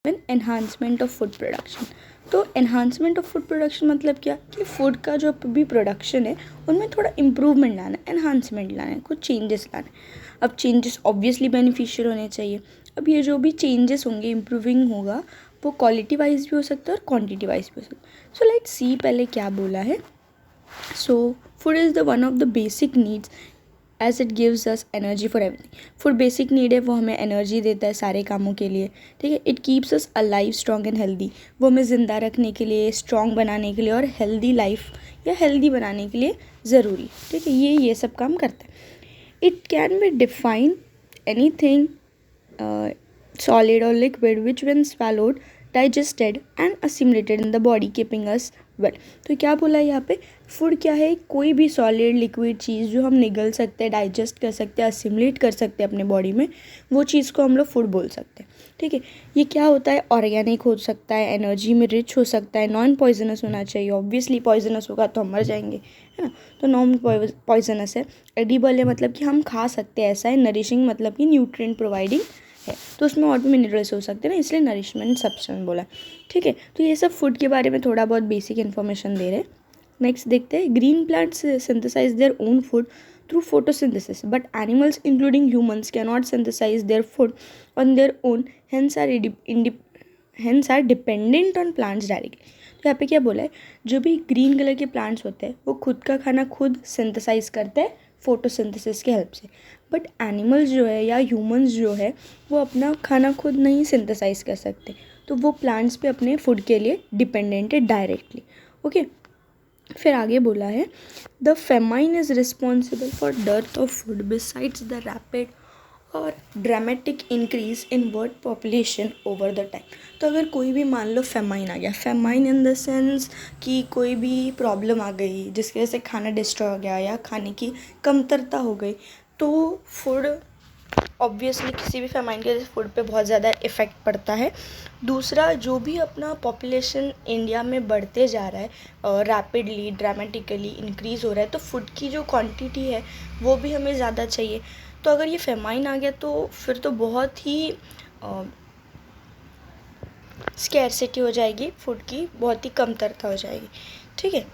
Enhancement of food production. तो enhancement of food production मतलब क्या कि फूड का जो भी प्रोडक्शन है उनमें थोड़ा इम्प्रूवमेंट लाना है, एनहांसमेंट लाना है, कुछ चेंजेस लाना है। अब चेंजेस ऑब्वियसली बेनिफिशियल होने चाहिए। अब ये जो भी चेंजेस होंगे, इम्प्रूविंग होगा, वो क्वालिटी वाइज भी हो सकता है और क्वान्टिटी वाइज भी हो सकता है। सो लेट्स सी पहले क्या बोला है। So food is the one of the basic needs as it gives us energy for everything. Food basic need है, वो हमें एनर्जी देता है सारे कामों के लिए, ठीक है। It keeps us alive, strong and healthy. वो हमें ज़िंदा रखने के लिए, स्ट्रॉन्ग बनाने के लिए और हेल्दी लाइफ या हेल्दी बनाने के लिए ज़रूरी, ठीक है। ये सब काम करता है। It can be define any thing solid or liquid which when swallowed digested and assimilated in the body keeping us well। तो क्या बोला है यहाँ पे, फूड क्या है, कोई भी सॉलिड लिक्विड चीज़ जो हम निगल सकते हैं, डाइजेस्ट कर सकते हैं, असिमुलेट कर सकते हैं अपने बॉडी में, वो चीज़ को हम लोग फूड बोल सकते हैं, ठीक है। ये क्या होता है, ऑर्गेनिक हो सकता है, एनर्जी में रिच हो सकता है, नॉन पॉइजनस होना चाहिए। ऑब्वियसली पॉइजनस होगा तो हम मर जाएंगे, है ना। तो नॉन पॉइजनस है। एडिबल है मतलब कि हम खा सकते हैं, ऐसा है। नरिशिंग मतलब कि न्यूट्रिएंट प्रोवाइडिंग है, तो उसमें और भी मिनरल्स हो सकते हैं ना, इसलिए नरिशमेंट सब्सटेंस बोला, ठीक है। तो ये सब फूड के बारे में थोड़ा बहुत बेसिक इन्फॉर्मेशन दे रहे हैं। नेक्स्ट देखते हैं, green plants synthesise their own food through photosynthesis but animals including humans can not synthesise their food on their own, hence are dependent on plants directly. तो यहाँ पे क्या बोला है, जो भी ग्रीन कलर के प्लांट्स होते हैं वो खुद का खाना खुद सिंथेसाइज करते हैं फोटोसिंथेसिस के हेल्प से। बट एनिमल्स जो है या ह्यूमंस जो है वो अपना खाना खुद नहीं सिंथेसाइज कर सकते, तो वो प्लांट्स पे अपने फूड के लिए डिपेंडेंट है डायरेक्टली, ओके। फिर आगे बोला है, the famine is responsible for death of food besides the rapid और dramatic increase in world population over the time. तो अगर कोई भी मान लो फेमाइन आ गया, फेमाइन इन द सेंस कि कोई भी प्रॉब्लम आ गई जिसकी वजह से खाना डिस्ट्रॉय हो गया या खाने की कमतरता हो गई, तो फूड ऑब्वियसली किसी भी फेमाइन के वजह से फूड पे बहुत ज़्यादा इफ़ेक्ट पड़ता है। दूसरा, जो भी अपना पॉपुलेशन इंडिया में बढ़ते जा रहा है, रैपिडली ड्रामेटिकली इंक्रीज़ हो रहा है, तो फूड की जो क्वांटिटी है वो भी हमें ज़्यादा चाहिए। तो अगर ये फेमाइन आ गया तो फिर तो बहुत ही स्कैरसिटी हो जाएगी, फूड की बहुत ही कमतरता हो जाएगी, ठीक है।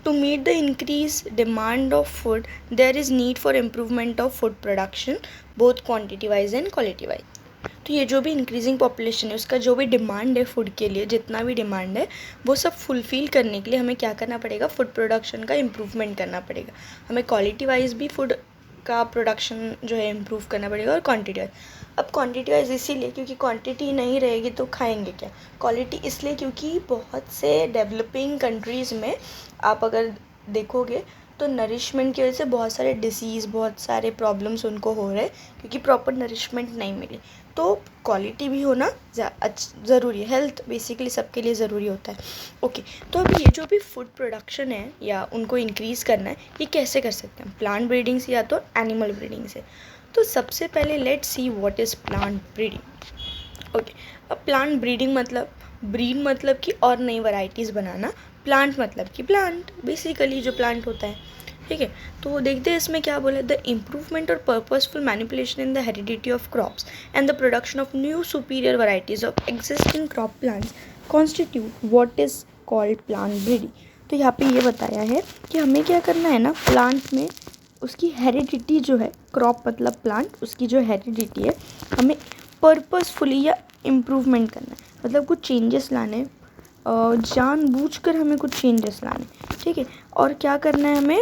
To meet the increased demand of food, there is need for improvement of food production, both quantity wise and quality wise। तो ये जो भी इंक्रीजिंग पॉपुलेशन है उसका जो भी डिमांड है फूड के लिए, जितना भी डिमांड है वो सब फुलफ़िल करने के लिए हमें क्या करना पड़ेगा, फूड प्रोडक्शन का इम्प्रूवमेंट करना पड़ेगा। हमें क्वालिटी वाइज भी फूड का प्रोडक्शन जो है इम्प्रूव करना पड़ेगा और क्वांटिटी वाइज। अब क्वांटिटी वाइज इसीलिए क्योंकि क्वांटिटी नहीं रहेगी तो खाएंगे क्या, क्वालिटी इसलिए क्योंकि बहुत से डेवलपिंग कंट्रीज़ में आप अगर देखोगे तो नरिशमेंट की वजह से बहुत सारे डिसीज़, बहुत सारे प्रॉब्लम्स उनको हो रहे हैं क्योंकि प्रॉपर नरिशमेंट नहीं मिली। तो क्वालिटी भी होना ज़रूरी है, हेल्थ बेसिकली सबके लिए ज़रूरी होता है, ओके। तो अब ये जो भी फूड प्रोडक्शन है या उनको इंक्रीज़ करना है, ये कैसे कर सकते हैं, प्लांट ब्रीडिंग से या तो एनिमल ब्रीडिंग से। तो सबसे पहले let's see what is plant breeding, okay. अब प्लांट ब्रीडिंग मतलब, ब्रीड मतलब कि और नई वैरायटीज़ बनाना, प्लांट मतलब कि प्लांट बेसिकली जो प्लांट होता है, ठीक है। तो देखते हैं इसमें क्या बोला, द इम्प्रूवमेंट और purposeful manipulation in the heredity of crops and the production of new superior varieties of existing crop plants constitute what is called plant breeding. तो यहाँ पे ये बताया है कि हमें क्या करना है ना, प्लांट में उसकी हेरिडिटी जो है, क्रॉप मतलब प्लांट, उसकी जो हेरिडिटी है हमें पर्पसफुली या इम्प्रूवमेंट करना है, मतलब कुछ चेंजेस लाने, जानबूझकर हमें कुछ चेंजेस लाने, ठीक है। और क्या करना है हमें,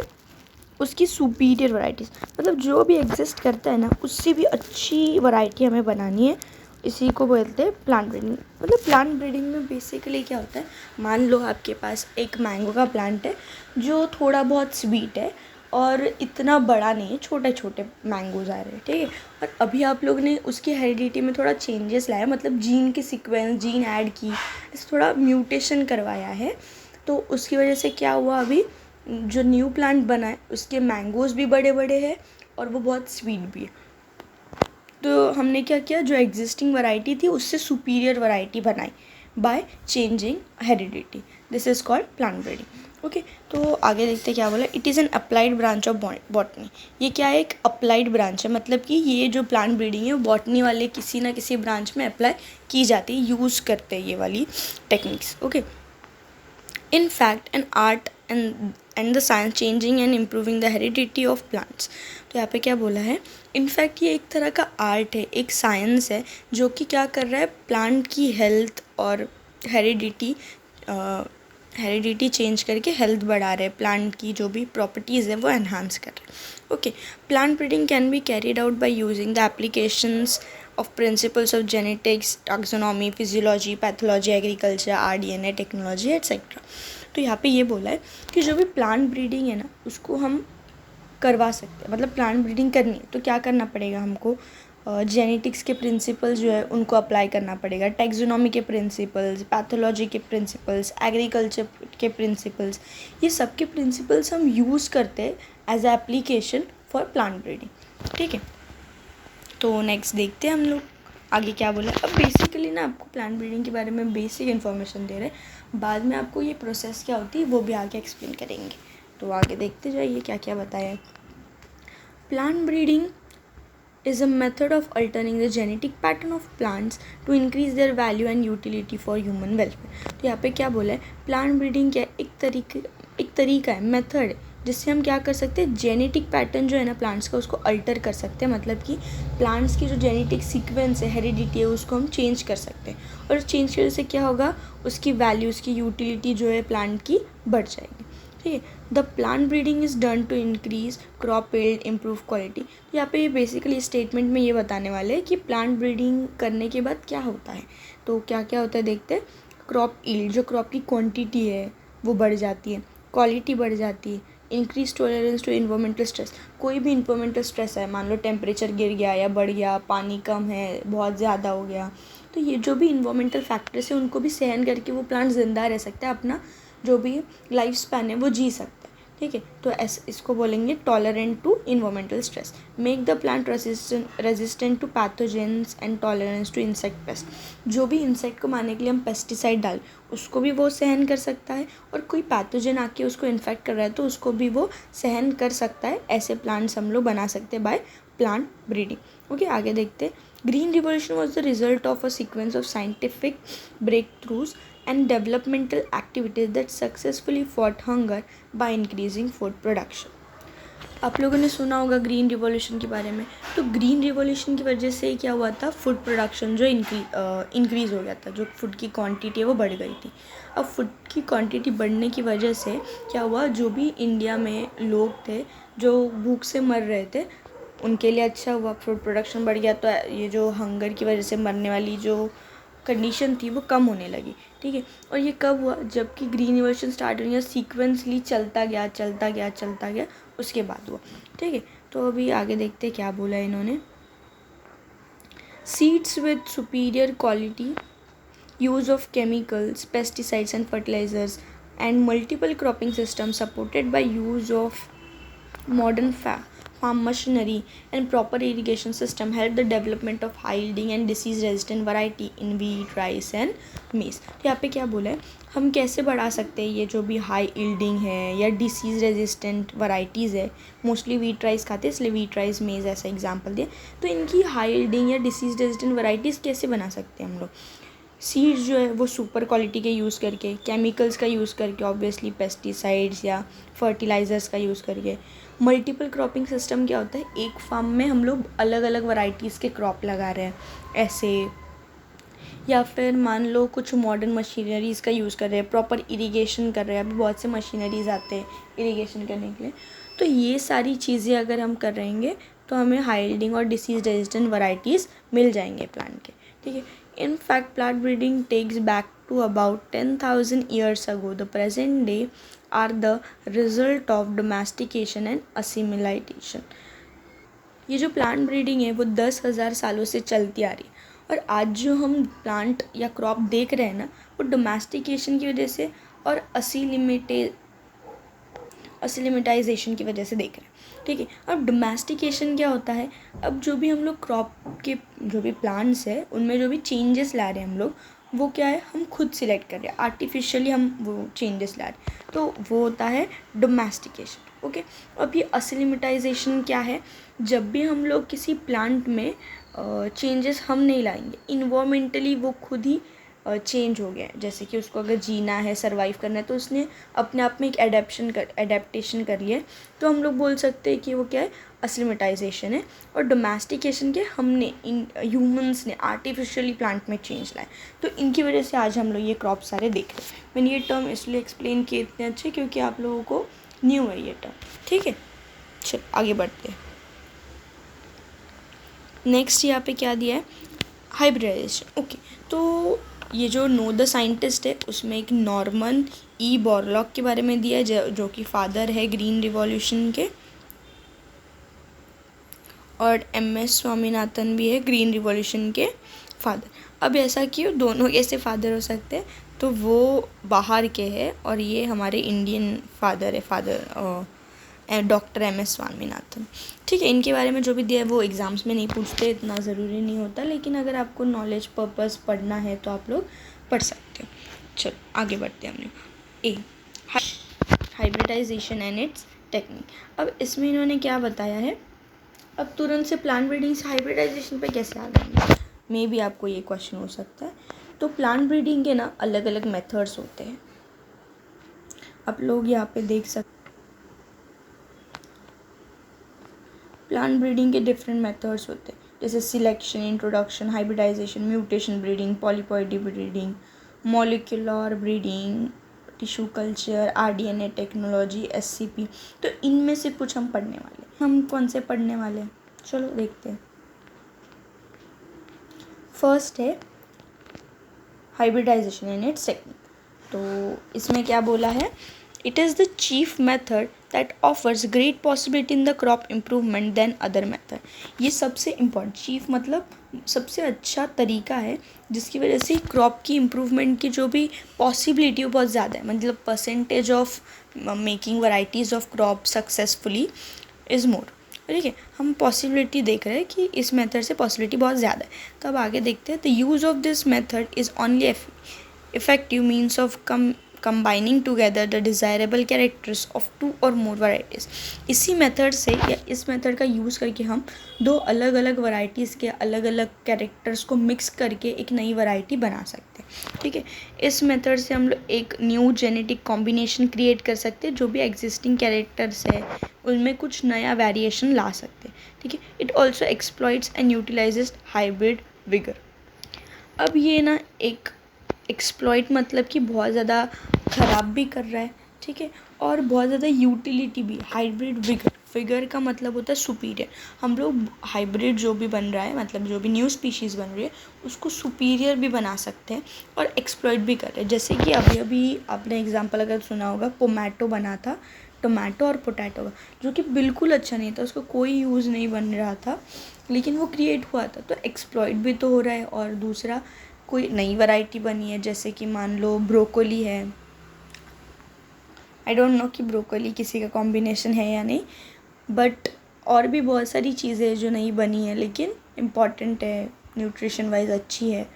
उसकी सुपीरियर वैरायटीज़, मतलब जो भी एग्जिस्ट करता है ना उससे भी अच्छी वैरायटी हमें बनानी है। इसी को बोलते हैं प्लांट ब्रीडिंग। मतलब प्लांट ब्रीडिंग में बेसिकली क्या होता है, मान लो आपके पास एक मैंगो का प्लांट है जो थोड़ा बहुत स्वीट है और इतना बड़ा नहीं है, छोटे छोटे मैंगोज आ रहे हैं, ठीक है। और अभी आप लोग ने उसकी हेरिडिटी में थोड़ा चेंजेस लाया, मतलब जीन की सीक्वेंस, जीन ऐड की, इस थोड़ा म्यूटेशन करवाया है, तो उसकी वजह से क्या हुआ, अभी जो न्यू प्लांट बना है उसके मैंगोज़ भी बड़े बड़े हैं और वो बहुत स्वीट भी है। तो हमने क्या किया, जो एग्जिस्टिंग वैरायटी थी उससे superior variety by changing heredity. This is called plant breeding. Okay, तो आगे देखते क्या बोला. It is N applied branch of botany. ये क्या है, एक अप्लाइड ब्रांच है, मतलब कि ये जो प्लांट ब्रीडिंग है वो बॉटनी वाले किसी ना किसी ब्रांच में अप्लाई की जाती है, यूज़ करते हैं ये वाली techniques. Okay, in fact an art and the science changing and improving the heredity of plants. तो यहाँ पे क्या बोला है, इनफैक्ट ये एक तरह का आर्ट है, एक साइंस है जो कि क्या कर रहा है, प्लांट की हेल्थ और हेरिडिटी चेंज करके हेल्थ बढ़ा रहे हैं, प्लांट की जो भी प्रॉपर्टीज़ है वो एनहांस कर रहे हैं. Okay, plant breeding can be carried out by using the applications of principles of genetics, taxonomy, physiology, pathology, agriculture, RDNA technology etc. तो यहाँ पे ये बोला है कि जो भी प्लांट ब्रीडिंग है ना उसको हम करवा सकते हैं, मतलब प्लांट ब्रीडिंग करनी है तो क्या करना पड़ेगा हमको, जेनेटिक्स के प्रिंसिपल्स जो है उनको अप्लाई करना पड़ेगा, टैक्सोनॉमी के प्रिंसिपल्स, पैथोलॉजी के प्रिंसिपल्स, एग्रीकल्चर के प्रिंसिपल्स, ये सब के प्रिंसिपल्स हम यूज़ करते हैं as a application for plant breeding. ठीक है, तो नेक्स्ट देखते हैं हम लोग आगे क्या बोला. अब बेसिकली ना आपको प्लांट ब्रीडिंग के बारे में बेसिक इन्फॉर्मेशन दे रहे हैं, बाद में आपको ये प्रोसेस क्या होती है वो भी आगे एक्सप्लेन करेंगे. तो आगे देखते जाइए क्या क्या बताया है. Plant breeding is a method of altering the genetic pattern of plants to increase their value and utility for human welfare. तो यहाँ पे क्या बोला है, प्लांट ब्रीडिंग क्या एक तरीका है, मेथड है जिससे हम क्या कर सकते हैं, जेनेटिक पैटर्न जो है ना प्लांट्स का उसको अल्टर कर सकते हैं, मतलब कि प्लांट्स की जो जेनेटिक सीक्वेंस है, हेरिडिटी है, उसको हम चेंज कर सकते हैं. और चेंज करने से क्या होगा, उसकी वैल्यू, उसकी यूटिलिटी जो है प्लांट की बढ़ जाएगी. ठीक है, the plant breeding is done to increase crop yield, improve quality. तो यहाँ पे ये बेसिकली स्टेटमेंट में ये बताने वाले हैं कि प्लांट ब्रीडिंग करने के बाद क्या होता है. तो क्या क्या होता है देखते हैं. क्रॉप यील्ड, जो क्रॉप की क्वांटिटी है वो बढ़ जाती है, क्वालिटी बढ़ जाती है, increase tolerance to environmental stress. कोई भी इन्वायरमेंटल स्ट्रेस है, मान लो टेम्परेचर गिर गया या बढ़ गया, पानी कम है, बहुत ज़्यादा हो गया, तो ये जो भी इन्वायरमेंटल फैक्टर्स है उनको भी सहन करके वो प्लांट ज़िंदा रह सकता है, अपना जो भी लाइफ स्पैन है वो जी सकता है. ठीक है, तो इसको बोलेंगे tolerant to environmental stress. Make the plant resistant to pathogens and tolerance to insect pest. जो भी इंसेक्ट को मारने के लिए हम पेस्टिसाइड डाल उसको भी वो सहन कर सकता है, और कोई पैथोजन आके उसको इन्फेक्ट कर रहा है तो उसको भी वो सहन कर सकता है. ऐसे प्लांट्स हम लोग बना सकते हैं बाय प्लांट ब्रीडिंग. ओके, आगे देखते हैं. Green revolution was the result of a sequence of scientific breakthroughs and developmental activities that successfully fought hunger by increasing food production. आप लोगों ने सुना होगा ग्रीन रिवॉल्यूशन के बारे में. तो ग्रीन रिवॉल्यूशन की वजह से क्या हुआ था, फूड प्रोडक्शन जो इंक्रीज़ हो गया था, जो फूड की क्वांटिटी है वो बढ़ गई थी. अब फूड की क्वांटिटी बढ़ने की वजह से क्या हुआ, जो भी इंडिया में लोग थे जो भूख से मर रहे थे उनके लिए अच्छा हुआ, फूड प्रोडक्शन बढ़ गया. तो ये जो हंगर की वजह से मरने वाली जो कंडीशन थी वो कम होने लगी. ठीक है, और ये कब हुआ, जबकि ग्रीन रिवॉल्यूशन स्टार्ट हो गया, सीक्वेंसली चलता गया उसके बाद हुआ. ठीक है, तो अभी आगे देखते हैं क्या बोला है इन्होंने. Seeds with superior quality, use of chemicals, pesticides and fertilisers and multiple cropping system supported by use of modern farm machinery and proper irrigation system help the development of high yielding and disease resistant variety in wheat, rice and maize. तो यहाँ पे क्या बोला है, हम कैसे बढ़ा सकते हैं ये जो भी हाई यील्डिंग है या डिसीज़ रेजिस्टेंट वैरायटीज़ है. मोस्टली वीट राइस खाते हैं इसलिए वीट राइस, मेज़ ऐसा एग्जांपल दिया. तो इनकी हाई यील्डिंग या डिसीज़ रेजिस्टेंट वैरायटीज़ कैसे बना सकते हैं हम लोग. सीड्स जो है वो सुपर क्वालिटी के यूज़ करके, केमिकल्स का यूज़ करके, ऑब्वियसली पेस्टिसाइड्स या फर्टिलाइज़र्स का यूज़ करके. मल्टीपल क्रॉपिंग सिस्टम क्या होता है, एक फार्म में हम लोग अलग अलग वैरायटीज़ के क्रॉप लगा रहे हैं ऐसे, या फिर मान लो कुछ मॉडर्न मशीनरीज़ का यूज़ कर रहे हैं, प्रॉपर इरिगेशन कर रहे हैं. अभी बहुत से मशीनरीज़ आते हैं इरिगेशन करने के लिए. तो ये सारी चीज़ें अगर हम कर रहेंगे तो हमें हाई यील्डिंग और डिसीज़ रेजिस्टेंट वैरायटीज़ मिल जाएंगे प्लांट के. ठीक है, in fact plant breeding takes back to about 10,000 years ago. The present day are the result of domestication and assimilation. ये जो प्लांट ब्रीडिंग है वो 10,000 सालों से चलती आ रही है, और आज जो हम प्लांट या क्रॉप देख रहे हैं ना वो डोमेस्टिकेशन की वजह से और असिलिमेटाइजेशन की वजह से देख रहे हैं. ठीक है, अब डोमेस्टिकेशन क्या होता है, अब जो भी हम लोग क्रॉप के जो भी प्लांट्स है उनमें जो भी चेंजेस ला रहे हैं हम लोग, वो क्या है, हम खुद सिलेक्ट कर रहे हैं, आर्टिफिशियली हम वो चेंजेस ला रहे हैं, तो वो होता है डोमेस्टिकेशन। ओके, अब ये असलिमिटाइजेशन क्या है, जब भी हम लोग किसी प्लांट में चेंजेस हम नहीं लाएंगे, इन्वायरमेंटली वो खुद ही चेंज हो गया है। जैसे कि उसको अगर जीना है, सर्वाइव करना है, तो उसने अपने आप में एक एडेप्टेशन कर लिया है, तो हम लोग बोल सकते हैं कि वो क्या है, असलिमिटाइजेशन है। और डोमेस्टिकेशन के हमने ह्यूमंस ने आर्टिफिशियली प्लांट में चेंज लाए, तो इनकी वजह से आज हम लोग ये क्रॉप सारे देख रहे हैं। मैंने ये टर्म इसलिए एक्सप्लेन किए इतने अच्छे क्योंकि आप लोगों को न्यू है ये टर्म। ठीक है, चलो आगे बढ़ते हैं। नेक्स्ट यहाँ पे क्या दिया है, हाइब्रिडाइजेशन। ओके, तो ये जो नो द साइंटिस्ट है उसमें एक नॉर्मन ई बोरलॉग के बारे में दिया है, जो कि फादर है ग्रीन रिवॉल्यूशन के, और MS स्वामीनाथन भी है ग्रीन रिवॉल्यूशन के फादर। अब ऐसा क्यों, दोनों कैसे फादर हो सकते हैं, तो वो बाहर के हैं और ये हमारे इंडियन फादर है, डॉक्टर MS स्वामीनाथन। ठीक है, इनके बारे में जो भी दिया है वो एग्ज़ाम्स में नहीं पूछते, इतना ज़रूरी नहीं होता, लेकिन अगर आपको नॉलेज पर्पस पढ़ना है तो आप लोग पढ़ सकते हो। चलो आगे बढ़ते हैं। हमने हाइब्रिडाइजेशन एंड इट्स टेक्निक। अब इसमें इन्होंने क्या बताया है, अब तुरंत से प्लांट ब्रीडिंग से हाइब्रिडाइजेशन पे कैसे आ गए, मे भी आपको ये क्वेश्चन हो सकता है। तो प्लांट ब्रीडिंग के ना अलग अलग मेथड्स होते हैं, आप लोग यहाँ पे देख सकते। प्लांट ब्रीडिंग के डिफरेंट मेथड्स होते हैं, जैसे selection, introduction, hybridization, mutation breeding, polyploidy breeding, molecular breeding, tissue culture, RDNA technology, SCP। तो इनमें से कुछ हम पढ़ने वाले हैं। हम कौन से पढ़ने वाले हैं, चलो देखते हैं। फर्स्ट है हाइब्रिडाइजेशन एंड इट्स टेक्निक। तो इसमें क्या बोला है, it is the chief method that offers great possibility in the crop improvement then other method. ये सबसे इम्पॉर्टेंट, चीफ मतलब सबसे अच्छा तरीका है जिसकी वजह से क्रॉप की इम्प्रूवमेंट की जो भी पॉसिबिलिटी वो बहुत ज़्यादा है, मतलब percentage of making varieties of crop successfully is more. ठीक है, हम पॉसिबिलिटी देख रहे हैं कि इस मेथड से पॉसिबिलिटी बहुत ज़्यादा है। तो अब आगे देखते हैं। The use of this method is only effective means of combining together the desirable characters of two or more varieties। इसी मेथड से या इस मेथड का यूज़ करके हम दो अलग अलग वैराइटीज़ के अलग अलग कैरेक्टर्स को मिक्स करके एक नई वैरायटी बना सकते हैं। ठीक है, इस मेथड से हम लोग एक न्यू जेनेटिक कॉम्बिनेशन क्रिएट कर सकते हैं, जो भी एग्जिस्टिंग कैरेक्टर्स है उनमें कुछ नया वेरिएशन ला सकते हैं। ठीक है, it also exploits and utilises hybrid vigour. अब ये ना एक एक्सप्लॉइट मतलब कि बहुत ज़्यादा ख़राब भी कर रहा है, ठीक है, और बहुत ज़्यादा यूटिलिटी भी। हाइब्रिड विगर, फिगर का मतलब होता है सुपीरियर। हम लोग हाइब्रिड जो भी बन रहा है, मतलब जो भी न्यू स्पीशीज़ बन रही है उसको सुपीरियर भी बना सकते हैं और एक्सप्लॉइट भी कर रहे हैं। जैसे कि अभी आपने एग्जांपल अगर सुना होगा, पोमैटो बना था, टोमेटो और पोटैटो का, जो कि बिल्कुल अच्छा नहीं था, उसका कोई यूज़ नहीं बन रहा था, लेकिन वो क्रिएट हुआ था। तो एक्सप्लॉइट भी तो हो रहा है, और दूसरा कोई नई वैरायटी बनी है, जैसे कि मान लो ब्रोकोली है। आई डोंट नो कि ब्रोकोली किसी का कॉम्बिनेशन है या नहीं, बट और भी बहुत सारी चीज़ें जो नई बनी है लेकिन इम्पॉर्टेंट है, न्यूट्रिशन वाइज अच्छी है।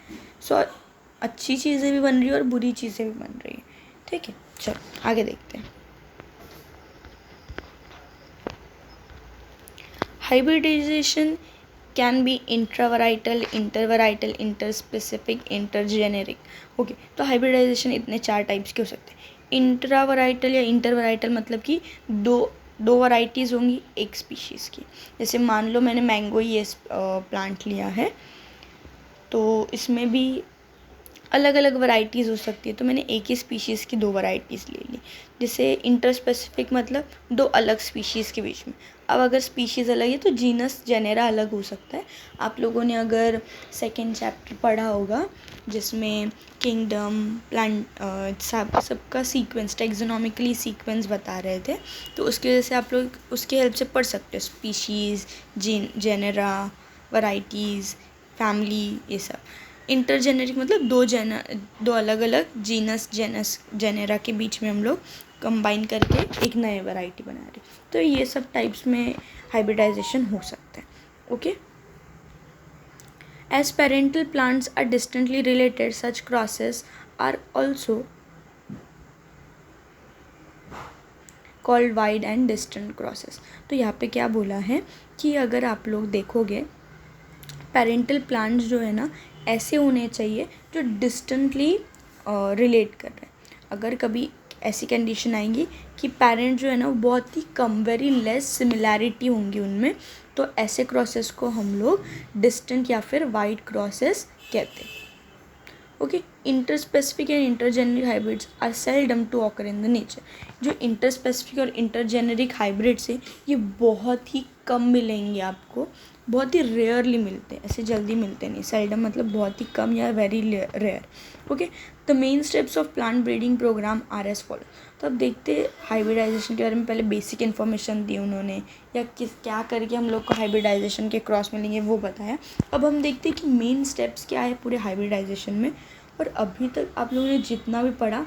सो अच्छी चीज़ें भी बन रही है और बुरी चीज़ें भी बन रही है। ठीक है, चलो आगे देखते हैं। Hybridization can be intravarietal, intervarietal, interspecific, intergeneric. Okay, तो हाइब्रिडाइजेशन इतने 4 टाइप्स के हो सकते हैं। इंट्रावराइटल या इंटरवराइटल मतलब कि दो वैराइटीज़ होंगी एक स्पीशीज़ की। जैसे मान लो मैंने मैंगो ये प्लांट लिया है, तो इसमें भी अलग अलग वैराइटीज़ हो सकती है, तो मैंने एक ही स्पीशीज़ की 2 वैराइटीज़ ले ली। जैसे इंटरस्पेसिफिक मतलब 2 अलग स्पीशीज़ के बीच में। अब अगर स्पीशीज़ अलग है तो जीनस जेनेरा अलग हो सकता है। आप लोगों ने अगर 2nd चैप्टर पढ़ा होगा जिसमें किंगडम, प्लांट, सबका सीक्वेंस, टेक्सोनॉमिकली सीक्वेंस बता रहे थे, तो उसकी वजह से आप लोग उसकी हेल्प से पढ़ सकते हो स्पीशीज़, जेनेरा, वैराइटीज़, फैमिली, ये सब। इंटरजेनेरिक मतलब दो अलग अलग जीनस जेनेरा के बीच में हम लोग कंबाइन करके एक नए वैरायटी बना रहे। तो ये सब टाइप्स में हाइब्रिडाइजेशन हो सकता है। Okay, As parental plants are distantly related, such crosses are also called wide and distant crosses. तो यहाँ पे क्या बोला है कि अगर आप लोग देखोगे पेरेंटल प्लांट्स जो है ना ऐसे होने चाहिए जो डिस्टेंटली रिलेट कर रहे हैं. अगर कभी ऐसी कंडीशन आएंगी कि पेरेंट जो है ना वो बहुत ही कम, वेरी लेस सिमिलैरिटी होंगी उनमें, तो ऐसे क्रॉसेस को हम लोग डिस्टेंट या फिर वाइड क्रॉसेस कहते हैं. Okay. Interspecific and intergeneric hybrids are seldom to occur in the nature. जो इंटरस्पेसिफिक और इंटरजेनरिक हाइब्रिड्स है ये बहुत ही कम मिलेंगे आपको, बहुत ही रेयरली मिलते हैं, ऐसे जल्दी मिलते नहीं. सेल्डम मतलब बहुत ही कम या very rare. Okay. The main steps of plant breeding programme are as follow. तो अब देखते हैं हाइब्रिडाइजेशन के बारे में. पहले बेसिक इन्फॉर्मेशन दी उन्होंने, या क्या करके हम लोग को हाइब्रिडाइजेशन के क्रॉस मिलेंगे वो बताया. अब हम देखते हैं कि मेन स्टेप्स क्या है पूरे हाइब्रिडाइजेशन में. और अभी तक आप लोगों ने जितना भी पढ़ा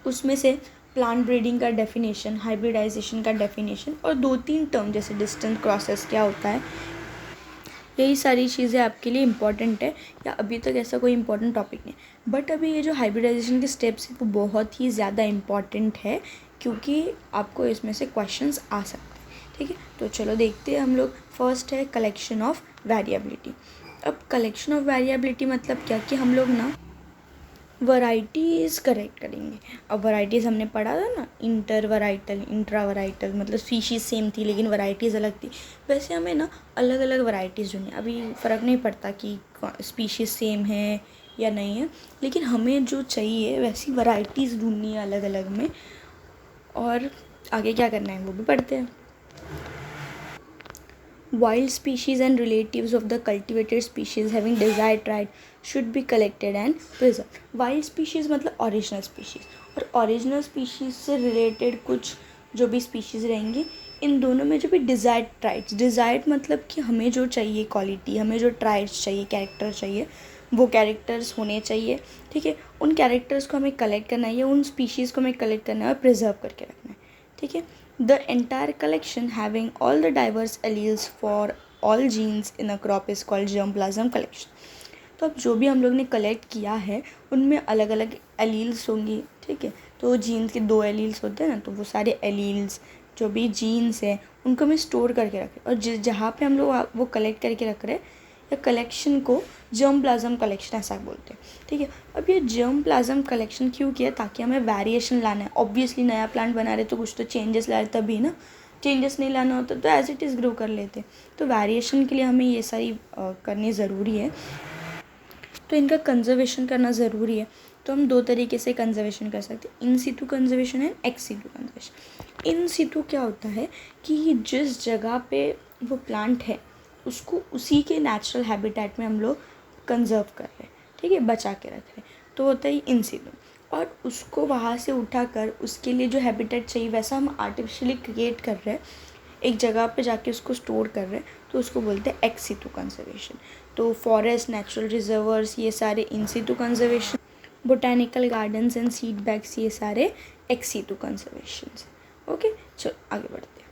उसमें से प्लांट ब्रीडिंग का डेफिनेशन, हाइब्रिडाइजेशन का डेफिनेशन और 2-3 टर्म जैसे डिस्टेंट क्रॉसेस क्या होता है, यही सारी चीज़ें आपके लिए इम्पॉर्टेंट है. या अभी तक ऐसा कोई इम्पॉर्टेंट टॉपिक नहीं. बट अभी ये जो हाइब्रिडाइजेशन के स्टेप्स हैं वो बहुत ही ज़्यादा इम्पॉर्टेंट है, क्योंकि आपको इसमें से क्वेश्चंस आ सकते हैं. ठीक है. तो चलो देखते हैं हम लोग. फर्स्ट है कलेक्शन ऑफ वेरिएबिलिटी. अब कलेक्शन ऑफ वेरिएबिलिटी मतलब क्या कि हम लोग ना वैराइटीज़ करेक्ट करेंगे. अब वैराइटीज़ हमने पढ़ा था ना, इंटर वैराइटल, इंट्रा वैराइटल, मतलब स्पीशीज़ सेम थी लेकिन वैराइटीज़ अलग थी. वैसे हमें ना अलग अलग वैराइटीज़ ढूंढनी. अभी फ़र्क नहीं पड़ता कि स्पीशीज़ सेम है या नहीं है, लेकिन हमें जो चाहिए वैसी वैराइटीज़ ढूंढनी है अलग अलग में. और आगे क्या करना है वो भी पढ़ते हैं. Wild species and relatives of the cultivated species having desired trait should be collected and preserved. Wild species मतलब original species, और original species से related कुछ जो भी species रहेंगी, इन दोनों में जो भी desired traits, desired मतलब कि हमें जो चाहिए क्वालिटी, हमें जो traits चाहिए, कैरेक्टर चाहिए, वो कैरेक्टर्स होने चाहिए. ठीक है. उन कैरेक्टर्स को हमें कलेक्ट करना है, या उन स्पीशीज़ को हमें कलेक्ट करना है और प्रिजर्व करके रखना है. ठीक है. The entire collection having all the diverse alleles for all genes in a crop is called germplasm collection. तो अब जो भी हम लोग ने कलेक्ट किया है उनमें अलग अलग एलील्स होंगी. ठीक है. तो जीन्स के 2 एलील्स होते हैं ना, तो वो सारे एलील्स जो भी जीन्स हैं उनको हमें स्टोर करके रखें. और जहाँ पे हम लोग वो कलेक्ट करके रख रहे हैं या कलेक्शन को जर्मप्लाज्म कलेक्शन ऐसा बोलते हैं. ठीक है. अब ये जर्मप्लाज्म कलेक्शन क्यों किया? ताकि हमें वेरिएशन लाना है. ऑब्वियसली नया प्लांट बना रहे तो कुछ तो चेंजेस लाए तभी ना. चेंजेस नहीं लाना होता तो एज इट इज़ ग्रो कर लेते. तो वेरिएशन के लिए हमें ये सारी करनी ज़रूरी है. तो इनका कंजर्वेशन करना ज़रूरी है. तो हम 2 तरीके से कंजर्वेशन कर सकते हैं, इन situ conservation and x situ conservation. इन सितु क्या होता है कि जिस जगह पे वो प्लांट है उसको उसी के नेचुरल हैबिटेट में हम लोग कंजर्व कर रहे हैं. ठीक है. बचा के रख रहे हैं, तो होता है इन सितु. और उसको वहाँ से उठाकर उसके लिए जो हैबिटेट चाहिए वैसा हम आर्टिफिशियली क्रिएट कर रहे हैं, एक जगह पे जाके उसको स्टोर कर रहे हैं, तो उसको बोलते हैं एक्स सितु कंजर्वेशन. तो फॉरेस्ट, नेचुरल रिजर्वर्स, ये सारे in situ conservation. Botanical gardens and seed bags, ये सारे एक्स सितु कंजर्वेशन. ओके. चलो आगे बढ़ते हैं.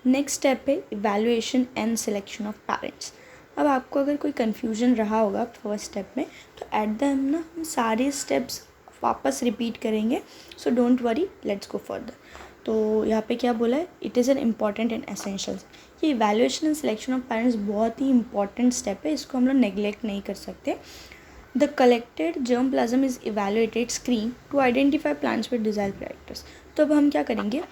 नेक्स्ट स्टेप है evaluation and selection of parents. अब आपको अगर कोई कन्फ्यूजन रहा होगा फर्स्ट स्टेप में, तो एट द एंड ना हम सारे स्टेप्स वापस रिपीट करेंगे. So don't worry, let's go further. तो यहाँ पे क्या बोला है, it is an important and essential. ये evaluation and selection of parents बहुत ही इंपॉर्टेंट स्टेप है, इसको हम लोग नेग्लेक्ट नहीं कर सकते. The collected germplasm is evaluated screen to identify plants with desired characters. तो अब हम क्या करेंगे,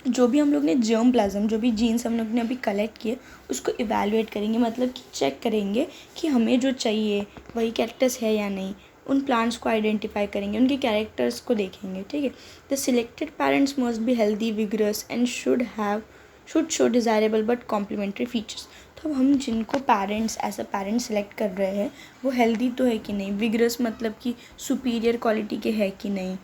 जो भी हम लोग ने जर्मप्लाज्म, जो भी जीन्स हम लोग ने अभी कलेक्ट किए उसको इवैल्यूएट करेंगे, मतलब कि चेक करेंगे कि हमें जो चाहिए वही कैरेक्टर्स है या नहीं. उन प्लांट्स को आइडेंटिफाई करेंगे, उनके कैरेक्टर्स को देखेंगे. ठीक है. The selected parents must be healthy, vigorous and should show desirable but complementary features. तो अब हम जिनको parents as a parent select कर रहे हैं वो हेल्दी तो है कि नहीं, विगरस मतलब कि सुपीरियर क्वालिटी के है कि नहीं,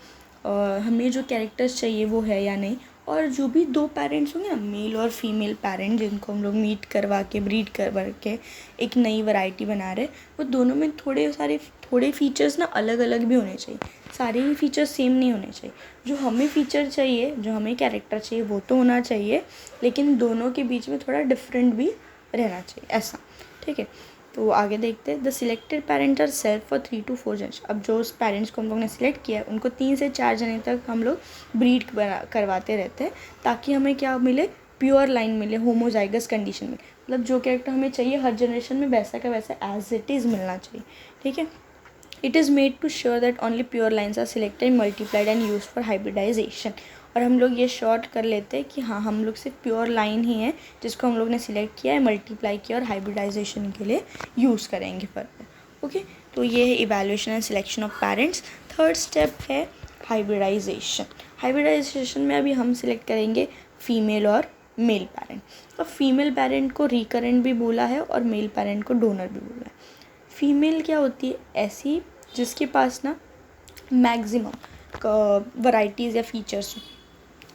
हमें जो कैरेक्टर्स चाहिए वो है या नहीं. और जो भी 2 पेरेंट्स होंगे ना, मेल और फीमेल पेरेंट, जिनको हम लोग मीट करवा के ब्रीड करवा के एक नई वैरायटी बना रहे, वो दोनों में थोड़े फीचर्स ना अलग अलग भी होने चाहिए. सारे ही फीचर्स सेम नहीं होने चाहिए. जो हमें फीचर चाहिए, जो हमें कैरेक्टर चाहिए वो तो होना चाहिए, लेकिन दोनों के बीच में थोड़ा डिफरेंट भी रहना चाहिए ऐसा. ठीक है. तो आगे देखते हैं, the selected parents are self for 3 to 4 generation. अब जो उस पेरेंट्स को हम लोग ने सिलेक्ट किया है उनको 3 से 4 जने तक हम लोग ब्रीड करवाते रहते हैं, ताकि हमें क्या मिले, प्योर लाइन मिले, होमोजाइगस कंडीशन में, मतलब जो कैरेक्टर हमें चाहिए हर जनरेशन में वैसा का वैसा एज इट इज़ मिलना चाहिए। ठीक है, it is made to sure that only pure lines are selected, multiplied and use for hybridisation. और हम लोग ये शॉर्ट कर लेते हैं कि हाँ, हम लोग सिर्फ प्योर लाइन ही है जिसको हम लोग ने सिलेक्ट किया है, मल्टीप्लाई किया और हाइब्रिडाइजेशन के लिए यूज़ करेंगे फर्दर। ओके, तो ये है evaluation and selection of parents. Third step है हाइब्रिडाइजेशन। हाइब्रिडाइजेशन में अभी हम सिलेक्ट करेंगे फीमेल और मेल पेरेंट। अब फीमेल पेरेंट को रिकरेंट भी बोला है और मेल पेरेंट को डोनर भी बोला है। फीमेल क्या होती है, ऐसी जिसके पास ना मैक्सिमम वैरायटीज़ या फीचर्स हो।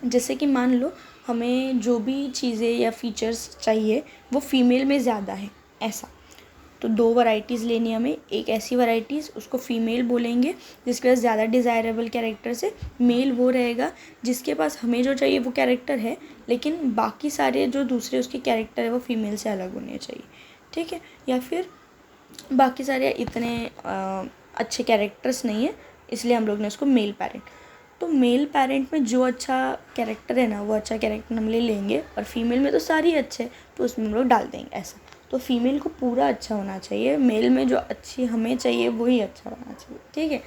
जैसे कि मान लो हमें जो भी चीज़ें या फीचर्स चाहिए वो फीमेल में ज़्यादा है, ऐसा। तो 2 वैरायटीज़ लेनी हमें, एक ऐसी वैरायटीज़ उसको फीमेल बोलेंगे जिसके पास ज़्यादा डिज़ायरेबल कैरेक्टर्स है, मेल वो रहेगा जिसके पास हमें जो चाहिए वो कैरेक्टर है, लेकिन बाकी सारे जो दूसरे उसके कैरेक्टर है वो फीमेल से अलग होने चाहिए। ठीक है, या फिर बाकी सारे इतने अच्छे कैरेक्टर्स नहीं है, इसलिए हम लोग ने उसको मेल पेरेंट। तो मेल पेरेंट में जो अच्छा कैरेक्टर है ना वो अच्छा कैरेक्टर हम ले लेंगे, और फीमेल में तो सारी अच्छे तो उसमें हम लोग डाल देंगे ऐसा। तो फीमेल को पूरा अच्छा होना चाहिए, मेल में जो अच्छी हमें चाहिए वही अच्छा होना चाहिए। ठीक है,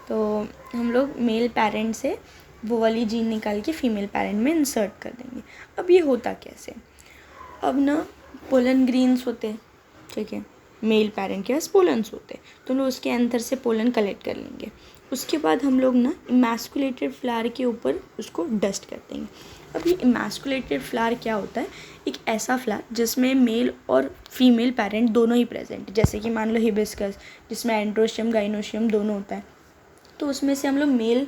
तो हम लोग मेल पेरेंट से वो वाली जीन निकाल के फीमेल पेरेंट में इंसर्ट कर देंगे। अब ये होता कैसे, अब ना पोलन ग्रीन्स होते हैं, ठीक है, मेल पेरेंट के पास पोलन्स होते हैं, तो हम लोग उसके अंदर से पोलन कलेक्ट कर लेंगे। उसके बाद हम लोग ना इमैस्कुलेटेड फ्लावर के ऊपर उसको डस्ट कर देंगे। अब ये इमैस्कुलेटेड फ्लावर क्या होता है, एक ऐसा फ्लावर जिसमें मेल और फीमेल पेरेंट दोनों ही प्रेजेंट है। जैसे कि मान लो हिबिस्कस जिसमें एंड्रोशियम गाइनोशियम दोनों होता है, तो उसमें से हम लोग मेल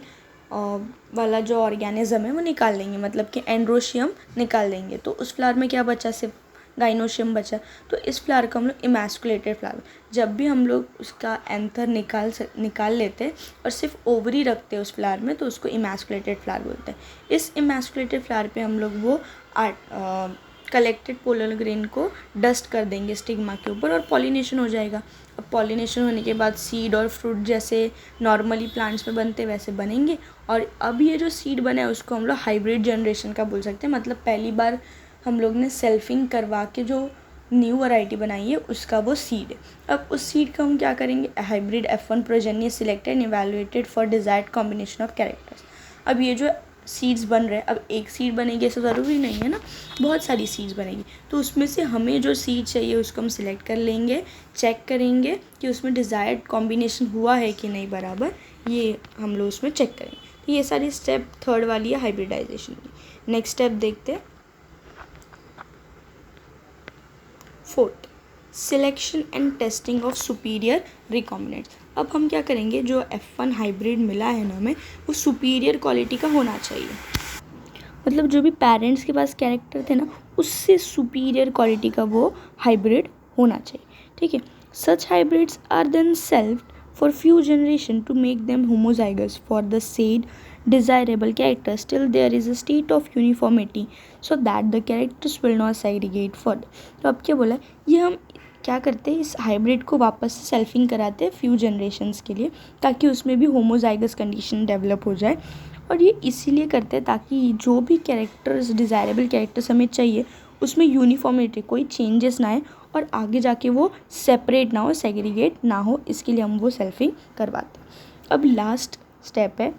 वाला जो ऑर्गेनिज्म है वो निकाल लेंगे, मतलब कि एंड्रोशियम निकाल देंगे। तो उस फ्लावर में क्या बचा, सिर्फ गाइनोशियम बचा। तो इस फ्लावर को हम लोग इमैस्कुलेटेड फ्लावर, जब भी हम लोग उसका एंथर निकाल लेते हैं और सिर्फ ओवरी रखते हैं उस फ्लावर में, तो उसको इमैस्कुलेटेड फ्लावर बोलते हैं। इस इमैस्कुलेटेड फ्लावर पे हम लोग वो कलेक्टेड पोलन ग्रेन को डस्ट कर देंगे स्टिग्मा के ऊपर, और पॉलिनेशन हो जाएगा। अब पॉलिनेशन होने के बाद सीड और फ्रूट जैसे नॉर्मली प्लांट्स में बनते वैसे बनेंगे। और अब ये जो सीड बना है उसको हम लोग हाइब्रिड जनरेशन का बोल सकते हैं, मतलब पहली बार हम लोग ने सेल्फिंग करवा के जो न्यू वैरायटी बनाई है उसका वो सीड है। अब उस सीड का हम क्या करेंगे, hybrid F1 progeny selected and evaluated for desired combination of characters. अब ये जो सीड्स बन रहे हैं, अब एक सीड बनेगी ऐसा ज़रूरी नहीं है ना, बहुत सारी सीड्स बनेगी। तो उसमें से हमें जो सीड चाहिए उसको हम सिलेक्ट कर लेंगे, चेक करेंगे कि उसमें डिज़ायर्ड कॉम्बिनेशन हुआ है कि नहीं बराबर, ये हम लोग उसमें चेक करेंगे। तो ये सारी स्टेप थर्ड वाली है हाइब्रिडाइजेशन की। नेक्स्ट स्टेप देखते हैं, fourth, selection and testing of superior recombinants. अब हम क्या करेंगे, जो F1 हाइब्रिड मिला है ना हमें, वो सुपीरियर क्वालिटी का होना चाहिए, मतलब जो भी पेरेंट्स के पास कैरेक्टर थे ना उससे सुपीरियर क्वालिटी का वो हाइब्रिड होना चाहिए। ठीक है, such hybrids are then selfed for few generation to make them homozygous for the said desirable character. Still there is a state of uniformity so that the characters will not segregate further. तो अब क्या बोला, ये हम क्या करते हैं, इस हाइब्रिड को वापस से सेल्फिंग कराते हैं फ्यू जनरेशन्स के लिए, ताकि उसमें भी होमोजाइगस कंडीशन डेवलप हो जाए। और ये इसीलिए करते हैं ताकि जो भी कैरेक्टर्स डिज़ायरेबल कैरेक्टर्स हमें चाहिए उसमें यूनिफॉर्मिटी, कोई चेंजेस ना आए और आगे जाके वो सेपरेट ना हो, सेग्रीगेट ना हो, इसके लिए हम वो सेल्फिंग करवाते हैं। अब लास्ट स्टेप है,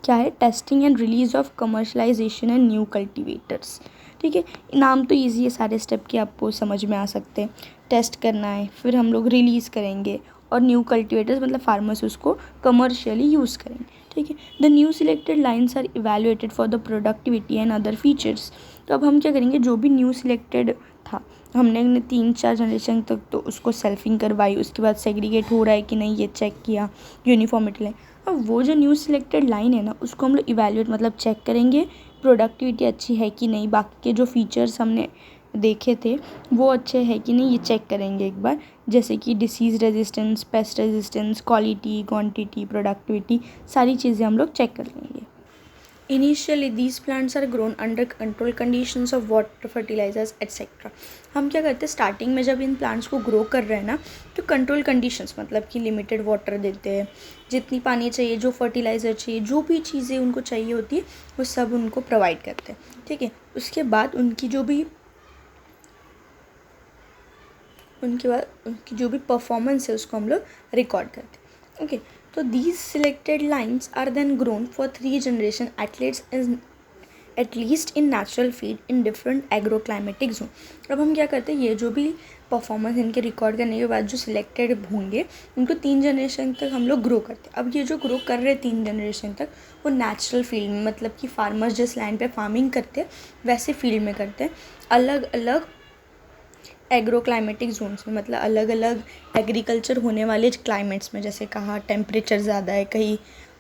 क्या है, testing and release of commercialisation and new cultivators. ठीक है, नाम तो ईजी है, सारे स्टेप के आपको समझ में आ सकते हैं। टेस्ट करना है, फिर हम लोग रिलीज़ करेंगे और न्यू कल्टिवेटर्स मतलब फार्मर्स उसको कमर्शियली यूज़ करेंगे। ठीक है, the new selected lines are evaluated for the productivity and other features. तो अब हम क्या करेंगे, जो भी न्यू सिलेक्टेड था, हमने 3-4 जनरेशन तक तो उसको सेल्फिंग करवाई, उसके बाद सेग्रीगेट हो रहा है कि नहीं ये चेक किया, यूनिफॉर्मिटी लाइन। अब वो जो न्यू सिलेक्टेड लाइन है ना उसको हम लोग इवेल्युएट मतलब चेक करेंगे, प्रोडक्टिविटी अच्छी है कि नहीं, बाकी के जो फीचर्स हमने देखे थे वो अच्छे हैं कि नहीं ये चेक करेंगे एक बार, जैसे कि disease resistance, pest resistance, quality, quantity, productivity, सारी चीज़ें हम लोग चेक कर लेंगे। Initially these plants are grown under control conditions of water, fertilisers etcetera. हम क्या करते हैं, स्टार्टिंग में जब इन प्लांट्स को ग्रो कर रहे हैं ना, तो कंट्रोल कंडीशंस मतलब कि लिमिटेड वाटर देते हैं, जितनी पानी चाहिए, जो फर्टिलाइज़र चाहिए, जो भी चीज़ें उनको चाहिए होती है वो सब उनको प्रोवाइड करते हैं। ठीक है, उसके बाद उनकी जो भी परफॉर्मेंस है उसको हम लोग रिकॉर्ड करते हैं। ओके, तो these selected lines are then grown for 3 generation at least in natural feed in different agroclimatic zone. अब हम क्या करते हैं, ये जो भी परफॉर्मेंस इनके रिकॉर्ड करने के बाद जो सिलेक्टेड होंगे उनको 3 जनरेशन तक हम लोग ग्रो करते हैं। अब ये जो ग्रो कर रहे हैं 3 जनरेशन तक, वो नेचुरल फील्ड में, मतलब कि फार्मर्स जिस लैंड पे फार्मिंग करते हैं वैसे फील्ड में करते हैं, अलग अलग एग्रोक्लाइमेटिक जोन्स में, मतलब अलग अलग एग्रीकल्चर होने वाले क्लाइमेट्स में। जैसे कहा टेम्परेचर ज़्यादा है, कहीं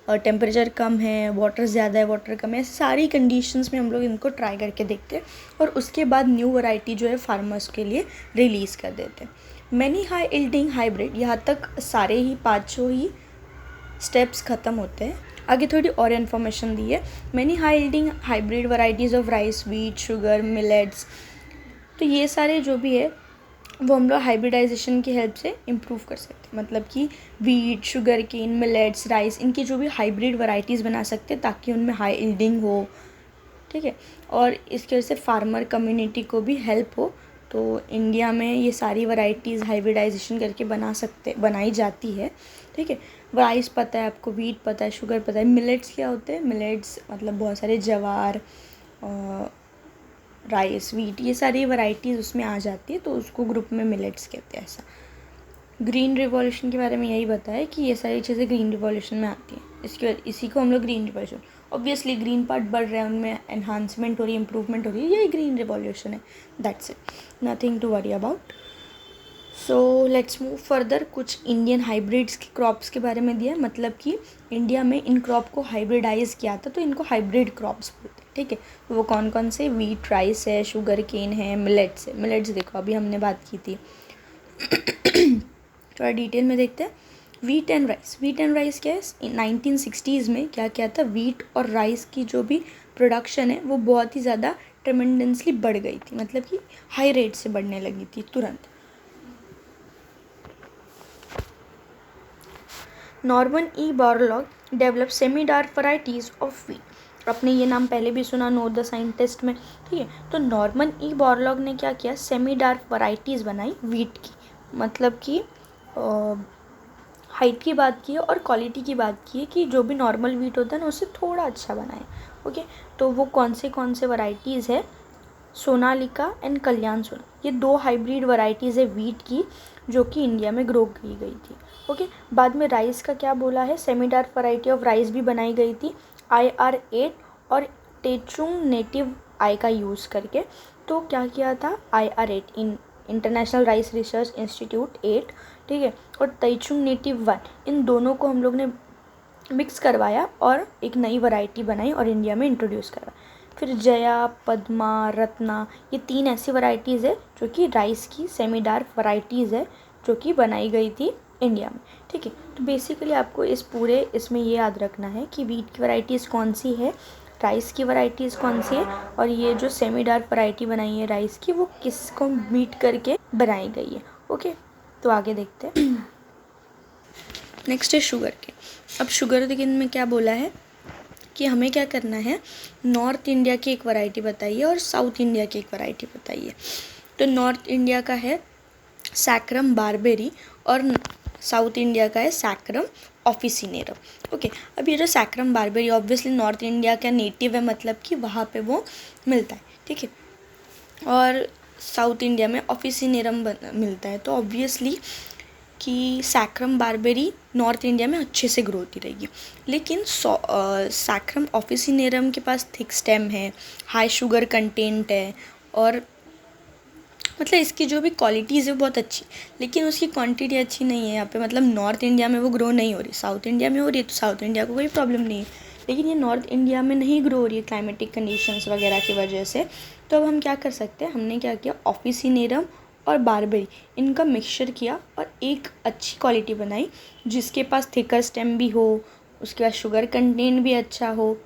टेम्परेचर कम है, वाटर ज़्यादा है, वाटर कम है, ऐसी सारी कंडीशंस में हम लोग इनको ट्राई करके देखते हैं और उसके बाद न्यू वैरायटी जो है फार्मर्स के लिए रिलीज़ कर देते हैं। मैनी हाई यील्डिंग हाइब्रिड, यहाँ तक सारे ही 5 ही स्टेप्स ख़त्म होते हैं। आगे थोड़ी और इन्फॉर्मेशन दी है। Many high yielding hybrid varieties of rice, wheat, sugar, millets, तो ये सारे जो भी है वो हम लोग हाइब्रिडाइजेशन की हेल्प से इम्प्रूव कर सकते हैं। मतलब कि wheat, sugar cane, millets, rice, इनकी जो भी हाइब्रिड वैराइटीज़ बना सकते हैं ताकि उनमें हाई यील्डिंग हो। ठीक है, और इसकी वजह से फार्मर कम्युनिटी को भी हेल्प हो। तो इंडिया में ये सारी वैराइटीज़ हाइब्रिडाइजेशन करके बनाई जाती है। ठीक है, राइस पता है आपको, वीट पता है, शुगर पता है। मिलेट्स क्या होते हैं, मिलेट्स मतलब बहुत सारे जवार, राइस, वीट, ये सारी वैराइटीज़ उसमें आ जाती है, तो उसको ग्रुप में मिलेट्स कहते हैं। ऐसा ग्रीन रिवॉल्यूशन के बारे में यही बताया कि ये सारी चीज़ें ग्रीन रिवॉल्यूशन में आती हैं। इसी को हम लोग green revolution, obviously green part बढ़ रहा है, उनमें एनहांसमेंट हो रही है, इंप्रूवमेंट हो रही है, यही ग्रीन रिवॉल्यूशन है। That's it, nothing to worry about. So let's move further. कुछ इंडियन हाइब्रिड्स की क्रॉप्स के बारे में दिया, मतलब कि इंडिया में इन क्रॉप को हाइब्रिडाइज किया था, तो इनको हाइब्रिड क्रॉप्स बोलते हैं। ठीक है, तो वो कौन कौन से, वीट, राइस है, शुगर केन है, मिलेट्स है। मिलेट्स देखो अभी हमने बात की थी, थोड़ा डिटेल में देखते हैं। वीट एंड राइस क्या है, 1960s में क्या था, वीट और राइस की जो भी प्रोडक्शन है वो बहुत ही ज़्यादा ट्रेमेंडेंसली बढ़ गई थी, मतलब कि हाई रेट से बढ़ने लगी थी तुरंत। Norman E Borlaug develop semi dark varieties of wheat. आपने ये नाम पहले भी सुना, नो द साइंटिस्ट में। ठीक है, तो नॉर्मन ई बोरलॉग ने क्या किया, सेमी डार्क वैराइटीज़ बनाई वीट की, मतलब कि हाइट की बात की है और क्वालिटी की बात की है कि जो भी नॉर्मल वीट होता है ना उससे थोड़ा अच्छा बनाए। ओके, तो वो कौन से वैराइटीज़ है, सोनालिका एंड कल्याण सोना, ये 2 हाइब्रिड वैराइटीज़ है वीट की जो कि इंडिया में ग्रो की गई थी। ओके, बाद में राइस का क्या बोला है, semi dark variety of rice भी बनाई गई थी IR8 और टेचुंग नेटिव आई का यूज़ करके। तो क्या किया था, IR8 international rice research institute 8, ठीक है, और तेचुंग नेटिव 1, इन दोनों को हम लोग ने मिक्स करवाया और एक नई वैरायटी बनाई और इंडिया में इंट्रोड्यूस करवाया। फिर जया, पद्मा, रत्ना, ये 3 ऐसी वैरायटीज़ है जो कि राइस की सेमी डार्क वैरायटीज़ है जो कि बनाई गई थी इंडिया में। ठीक है, तो बेसिकली आपको इसमें ये याद रखना है कि वीट की वैराइटीज़ कौन सी है, राइस की वैराइटीज़ कौन सी है, और ये जो सेमी डार्क वैरायटी बनाई है राइस की वो किसको मीट करके बनाई गई है। ओके, तो आगे देखते हैं। नेक्स्ट है शुगर केन। अब शुगर केन में क्या बोला है कि हमें क्या करना है, नॉर्थ इंडिया की एक वैरायटी बताइए और साउथ इंडिया की एक वैरायटी बताइए। तो नॉर्थ इंडिया का है सैक्रम बारबेरी और साउथ इंडिया का है सैक्रम ऑफिसिनेरम। ओके, अब ये जो Saccharum barberi obviously north India का नेटिव है, मतलब कि वहाँ पे वो मिलता है। ठीक है, और साउथ इंडिया में ऑफिसिनेरम मिलता है, तो ऑब्वियसली कि सैक्रम बारबेरी नॉर्थ इंडिया में अच्छे से ग्रो होती रहेगी। लेकिन सैक्रम ऑफिसिनेरम के पास थिक स्टेम है, हाई शुगर कंटेंट है, और मतलब इसकी जो भी क्वालिटीज़ है बहुत अच्छी, लेकिन उसकी क्वांटिटी अच्छी नहीं है यहाँ पे। मतलब नॉर्थ इंडिया में वो ग्रो नहीं हो रही, साउथ इंडिया में हो रही है, तो साउथ इंडिया को कोई प्रॉब्लम नहीं है, लेकिन ये नॉर्थ इंडिया में नहीं ग्रो हो रही है क्लाइमेटिक कंडीशंस वगैरह की वजह से। तो अब हम क्या कर सकते हैं, हमने क्या किया, ऑफिसिनेरम और बारबेरी इनका मिक्सचर किया और एक अच्छी क्वालिटी बनाई जिसके पास थिकर स्टेम भी हो, उसके बाद शुगर कंटेंट भी अच्छा हो,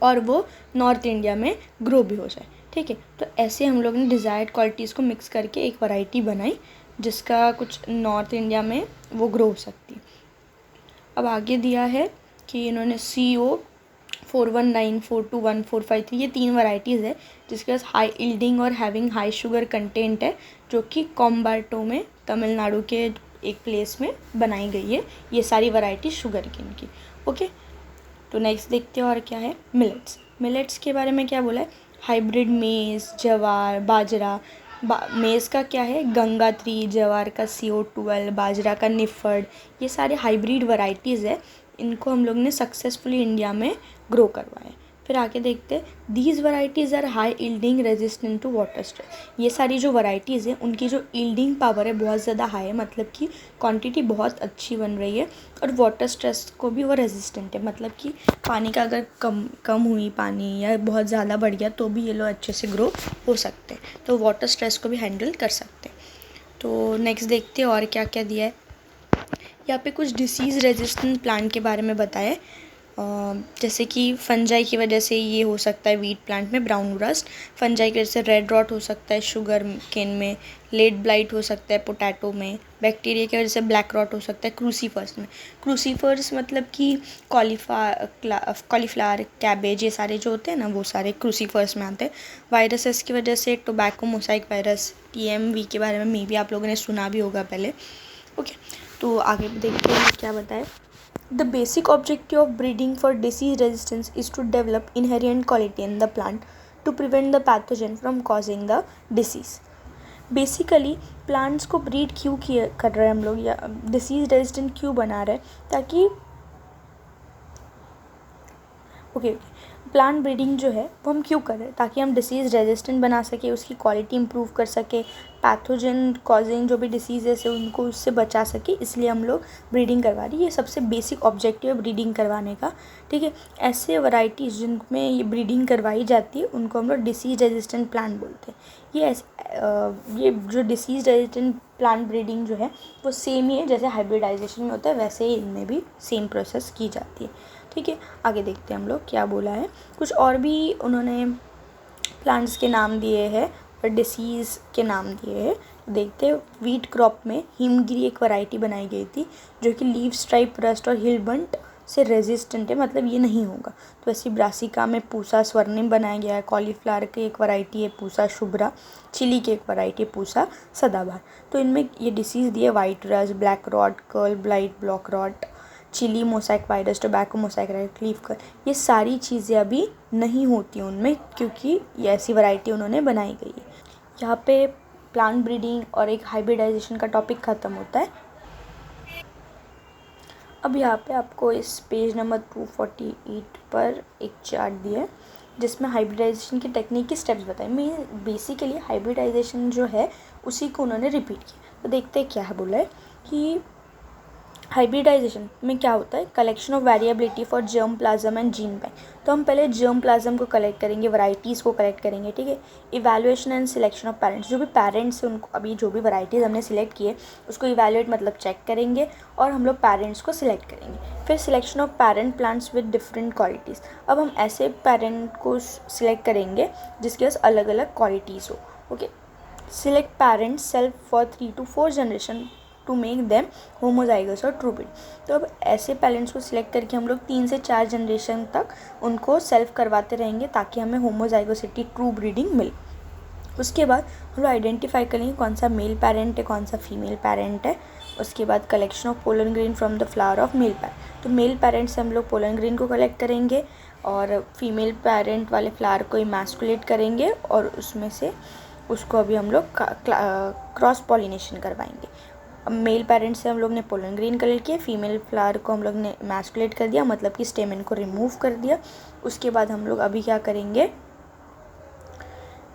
और वो नॉर्थ इंडिया में ग्रो भी हो जाए, ठीक है। तो ऐसे हम लोग ने डिज़ायर्ड क्वालिटीज़ को मिक्स करके एक वैरायटी बनाई जिसका कुछ नॉर्थ इंडिया में वो ग्रो हो सकती है। अब आगे दिया है कि इन्होंने CO 419, 421, 453 ये 3 वैरायटीज़ है जिसके पास हाई यील्डिंग और हैविंग हाई शुगर कंटेंट है, जो कि कोम्बाटो में तमिलनाडु के एक प्लेस में बनाई गई है ये सारी वैरायटी शुगर केन की। ओके, तो नेक्स्ट देखते हैं और क्या है। मिलेट्स के बारे में क्या बोला है, हाइब्रिड मेज़, जवार, बाजरा। मेज़ का क्या है, गंगा 3, जवार का CO12, बाजरा का निफर्ड, ये सारे हाइब्रिड वैरायटीज़ है। इनको हम लोग ने सक्सेसफुली इंडिया में ग्रो करवाया। फिर आगे देखते हैं, these varieties are high yielding resistant to water stress. ये सारी जो वैरायटीज़ है उनकी जो यील्डिंग पावर है बहुत ज़्यादा हाई है, मतलब कि क्वांटिटी बहुत अच्छी बन रही है, और वाटर स्ट्रेस को भी वो रेजिस्टेंट है, मतलब कि पानी का अगर कम हुई पानी या बहुत ज़्यादा बढ़ गया तो भी ये लोग अच्छे से ग्रो हो सकते हैं, तो वाटर स्ट्रेस को भी हैंडल कर सकते हैं। तो नेक्स्ट देखते हैं और क्या क्या दिया है। यहाँ पे कुछ डिसीज़ रेजिस्टेंट प्लांट के बारे में बताया है, जैसे कि फंजाई की वजह से ये हो सकता है वीट प्लांट में ब्राउन रस्ट, फंजाई की वजह से रेड रॉट हो सकता है शुगर केन में, लेड ब्लाइट हो सकता है पोटैटो में, बैक्टीरिया की वजह से ब्लैक रॉट हो सकता है क्रूसीफर्स में। क्रूसीफर्स मतलब कि कॉलीफ्लावर, कैबेज, ये सारे जो होते हैं ना वो सारे क्रूसीफर्स में आते हैं। वायरसेस की वजह से टोबैको मोसाइक वायरस, TMV के बारे में मे भी आप लोगों ने सुना भी होगा पहले। ओके, तो आगे देखते हैं क्या बताए। The basic objective of breeding for disease resistance is to develop inherent quality in the plant to prevent the pathogen from causing the disease. Basically plants को ब्रीड क्यों कर रहे हैं हम लोग, या डिसीज़ रेजिस्टेंट क्यों बना रहे हैं, ताकि प्लांट ब्रीडिंग जो है वो हम क्यों कर रहे हैं, ताकि हम डिसीज़ रेजिस्टेंट बना सके, उसकी क्वालिटी इंप्रूव कर सके, पैथोजन कॉजिंग जो भी डिसीज़ेस है उनको उससे बचा सके, इसलिए हम लोग ब्रीडिंग करवा रही है। ये सबसे बेसिक ऑब्जेक्टिव है ब्रीडिंग करवाने का, ठीक है। ऐसे वैरायटीज़ जिनमें ये ब्रीडिंग करवाई जाती है उनको हम लोग डिसीज़ रेजिस्टेंट प्लांट बोलते हैं। ये जो डिसीज़ रेजिस्टेंट प्लांट ब्रीडिंग जो है वो सेम ही है जैसे हाइब्रिडाइजेशन में होता है, वैसे ही इनमें भी सेम प्रोसेस की जाती है, ठीक है। आगे देखते हैं हम लोग क्या बोला है। कुछ और भी उन्होंने प्लांट्स के नाम दिए हैं और डिसीज़ के नाम दिए हैं। देखते हैं, वीट क्रॉप में हिमगिरी एक वैरायटी बनाई गई थी जो कि लीव स्ट्राइप रस्ट और हिलबंट से रेजिस्टेंट है, मतलब ये नहीं होगा। तो ऐसी ब्रासिका में पूसा स्वर्णिम बनाया गया है। कॉलीफ्लावर की एक वैरायटी है पूसा शुभ्रा, चिली की एक वैरायटी है पूसा सदाबहार। तो इनमें ये डिसीज़ दिए white rust, black rot, curl blight, block rot, chilli mosaic virus, tobacco mosaic virus, leaf curl, ये सारी चीज़ें अभी नहीं होती उनमें क्योंकि ये ऐसी वैरायटी उन्होंने बनाई गई है। यहाँ पे प्लांट ब्रीडिंग और एक हाइब्रिडाइजेशन का टॉपिक ख़त्म होता है। अब यहाँ पे आपको इस पेज नंबर 248 पर एक चार्ट दिया है जिसमें हाइब्रिडाइजेशन की टेक्निक की स्टेप्स बताए। मैं बेसिकली हाइब्रिडाइजेशन जो है उसी को उन्होंने रिपीट किया। तो देखते हैं क्या है, बोला है कि हाइब्रिडाइजेशन में क्या होता है, collection of variability for germ plasm and gene bank. तो हम पहले जर्म प्लाज्म को कलेक्ट करेंगे, वैरायटीज़ को कलेक्ट करेंगे, ठीक है। Evaluation and selection of parents, जो भी पेरेंट्स हैं उनको अभी जो भी वैरायटीज़ हमने सिलेक्ट किए उसको इवैल्यूएट मतलब चेक करेंगे और हम लोग पेरेंट्स को सिलेक्ट करेंगे। फिर selection of parent plants with different qualities. अब हम ऐसे पेरेंट को सिलेक्ट करेंगे जिसके पास अलग अलग क्वालिटीज़ हो, okay. Select parents self for 3 to 4 generation to make them homozygous और ट्रू ब्रीड। तो अब ऐसे पेरेंट्स को सिलेक्ट करके हम लोग 3 से 4 जनरेशन तक उनको सेल्फ करवाते रहेंगे ताकि हमें होमोजाइगोसिटी, ट्रू ब्रीडिंग मिले। उसके बाद हम लोग आइडेंटिफाई करेंगे कौन सा मेल पेरेंट है, कौन सा फीमेल पेरेंट है। उसके बाद collection of pollen grain from the flower of male parent. तो मेल पेरेंट से हम लोग पोलन ग्रेन को कलेक्ट करेंगे और फीमेल पेरेंट वाले फ्लावर को इमैस्कुलेट करेंगे और उसमें से उसको अभी हम लोग क्रॉस पॉलिनेशन करवाएंगे। अब मेल पेरेंट से हम लोग ने पोलन ग्रेन कलेक्ट किया, फीमेल फ्लावर को हम लोग ने इमैस्कुलेट कर दिया, मतलब कि स्टेमन को रिमूव कर दिया। उसके बाद हम लोग अभी क्या करेंगे,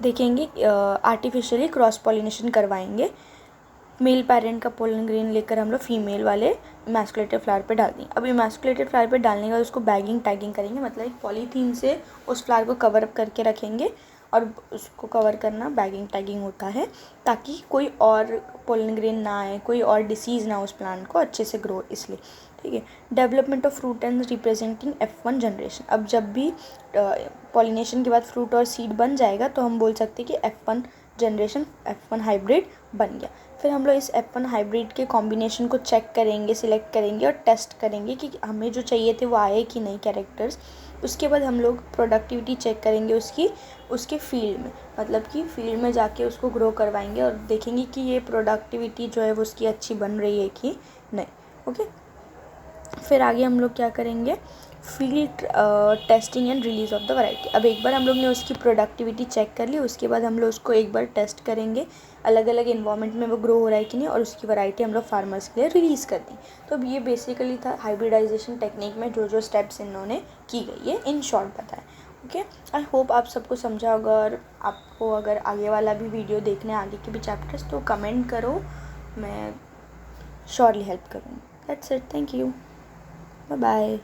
देखेंगे आर्टिफिशियली क्रॉस पॉलिनेशन करवाएंगे। मेल पेरेंट का पोलन ग्रेन लेकर हम लोग फीमेल वाले इमैस्कुलेटेड फ्लावर पे डाल देंगे। अब इमैस्कुलेटेड फ्लावर पे डालने के बाद उसको बैगिंग टैगिंग करेंगे, मतलब एक पॉलीथीन से उस फ्लावर को कवर अप करके रखेंगे और उसको कवर करना बैगिंग टैगिंग होता है ताकि कोई और पोलन ग्रेन ना आए, कोई और डिसीज़ ना उस प्लांट को अच्छे से ग्रो, इसलिए, ठीक है। Development of fruit and representing F1 generation. अब जब भी पॉलिनेशन के बाद फ्रूट और सीड बन जाएगा तो हम बोल सकते हैं कि F1 जनरेशन, F1 हाइब्रिड बन गया। फिर हम लोग इस F1 हाइब्रिड के कॉम्बिनेशन को चेक करेंगे, सिलेक्ट करेंगे और टेस्ट करेंगे कि हमें जो चाहिए थे वो आए कि नहीं कैरेक्टर्स। उसके बाद हम लोग प्रोडक्टिविटी चेक करेंगे उसके फील्ड में, मतलब कि फील्ड में जाके उसको ग्रो करवाएंगे और देखेंगे कि ये प्रोडक्टिविटी जो है वो उसकी अच्छी बन रही है कि नहीं। ओके, फिर आगे हम लोग क्या करेंगे, field testing and release of the variety. अब एक बार हम लोग ने उसकी प्रोडक्टिविटी चेक कर ली, उसके बाद हम लोग उसको एक बार टेस्ट करेंगे अलग अलग इन्वायरमेंट में वो ग्रो हो रहा है कि नहीं, और उसकी वैरायटी हम लोग फार्मर्स के लिए रिलीज़ कर दी। तो अब ये बेसिकली था हाइब्रिडाइजेशन टेक्निक में जो जो स्टेप्स इन्होंने की गई है, इन शॉर्ट बताया। ओके, आई होप आप सबको समझा होगा। और आपको अगर आगे वाला भी वीडियो देखने, आगे के भी चैप्टर्स, तो कमेंट करो, मैं श्योरली हेल्प करूँगी। That's it, thank you, bye bye.